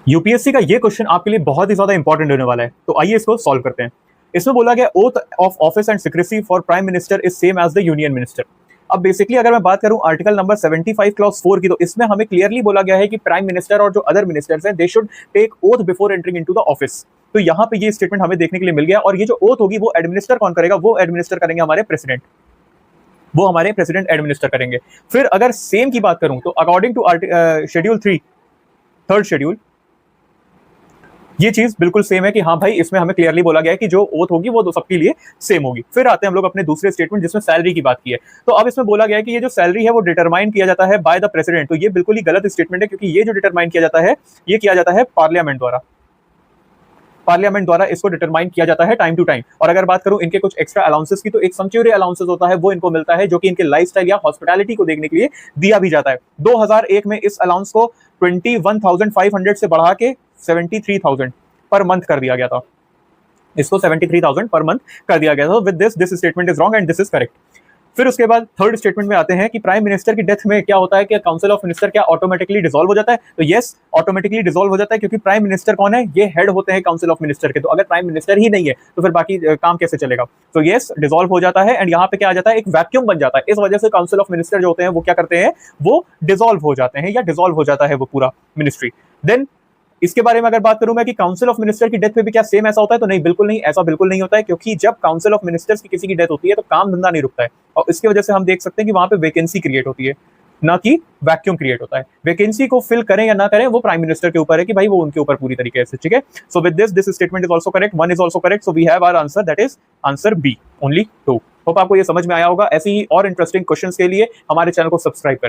UPSC का ये question आपके लिए बहुत ही ज्यादा इंपॉर्टेंट होने वाला है, तो आइए इसको सॉल्व करते हैं। इसमें बोला गया oath of office and secrecy for prime minister is same as the union minister. अब बेसिकली अगर मैं बात करूं आर्टिकल नंबर 75 क्लॉज 4 की, तो इसमें हमें क्लियरली बोला गया है कि प्राइम मिनिस्टर और जो अदर मिनिस्टर्स हैं they should take oath before entering into the office. तो यहाँ पे ये स्टेटमेंट हमें देखने के लिए मिल गया, और ये जो ओथ होगी वो एडमिनिस्टर कौन करेगा? वो एडमिनिस्टर करेंगे हमारे प्रेसिडेंट, वो हमारे प्रेसिडेंट एडमिनिस्टर करेंगे। फिर अगर सेम की बात करूं तो according to schedule 3, third schedule, ये चीज बिल्कुल सेम है कि हाँ भाई इसमें हमें क्लियरली बोला गया है कि जो ओथ होगी वो सबके लिए सेम होगी। फिर आते हैं हम लोग अपने दूसरे स्टेटमेंट जिसमें सैलरी की बात की है। तो अब इसमें बोला गया है कि ये जो सैलरी है वो डिटरमाइन किया जाता है बाय द प्रेसिडेंट। तो ये बिल्कुल ही गलत स्टेटमेंट है, क्योंकि ये जो डिटरमाइन किया जाता है ये किया जाता है पार्लियामेंट द्वारा। पार्लियामेंट द्वारा इसको डिटरमाइन किया जाता है टाइम टू टाइम। और अगर बात करूं इनके कुछ एक्स्ट्रा अलाउंसेस की, तो एक समच्योरी अलाउंसेस होता है वो इनको मिलता है, जो कि इनके लाइफस्टाइल या हॉस्पिटैलिटी को देखने के लिए दिया भी जाता है। 2001 में इस अलाउंस को 21,500 से बढ़ा के 73,000 पर मंथ कर दिया गया था। इसको 73,000 पर मंथ कर दिया गया था। With this statement is wrong and this is correct. फिर उसके बाद थर्ड स्टेटमेंट में आते हैं कि प्राइम मिनिस्टर की डेथ में क्या होता है कि काउंसिल ऑफ मिनिस्टर क्या ऑटोमेटिकली डिसॉल्व हो जाता है? तो यस, ऑटोमेटिकली डिसॉल्व हो जाता है, क्योंकि प्राइम मिनिस्टर कौन है? ये हेड होते हैं काउंसिल ऑफ मिनिस्टर के। तो अगर प्राइम मिनिस्टर ही नहीं है तो फिर बाकी काम कैसे चलेगा? तो यस, डिसॉल्व हो जाता है, एंड यहाँ पे क्या आ जाता है? एक वैक्यूम बन जाता है। इस वजह से काउंसिल ऑफ मिनिस्टर जो होते हैं वो क्या करते हैं? वो डिसॉल्व हो जाते हैं, या डिसॉल्व हो जाता है वो पूरा मिनिस्ट्री। देन इसके बारे में अगर बात करूं मैं कि काउंसिल ऑफ मिनिस्टर की डेथ पे भी क्या सेम ऐसा होता है? तो नहीं, बिल्कुल नहीं, ऐसा बिल्कुल नहीं होता है, क्योंकि जब काउंसिल ऑफ मिनिस्टर्स की किसी की डेथ होती है तो काम धंधा नहीं रुकता है, और इसकी वजह से हम देख सकते हैं कि वहां पे वैकेंसी क्रिएट होती है, ना कि वैक्यूम क्रिएट होता है। वैकेंसी को फिल करें या ना करें वो प्राइम मिनिस्टर के ऊपर है कि भाई वो उनके ऊपर पूरी तरीके से, ठीक है। So with this statement is also correct, one is also correct, so we have our answer, that is answer B, only 2। Hope आपको ये समझ में आया होगा। ऐसी ही और इंटरेस्टिंग क्वेश्चंस के लिए हमारे चैनल को सब्सक्राइब करें।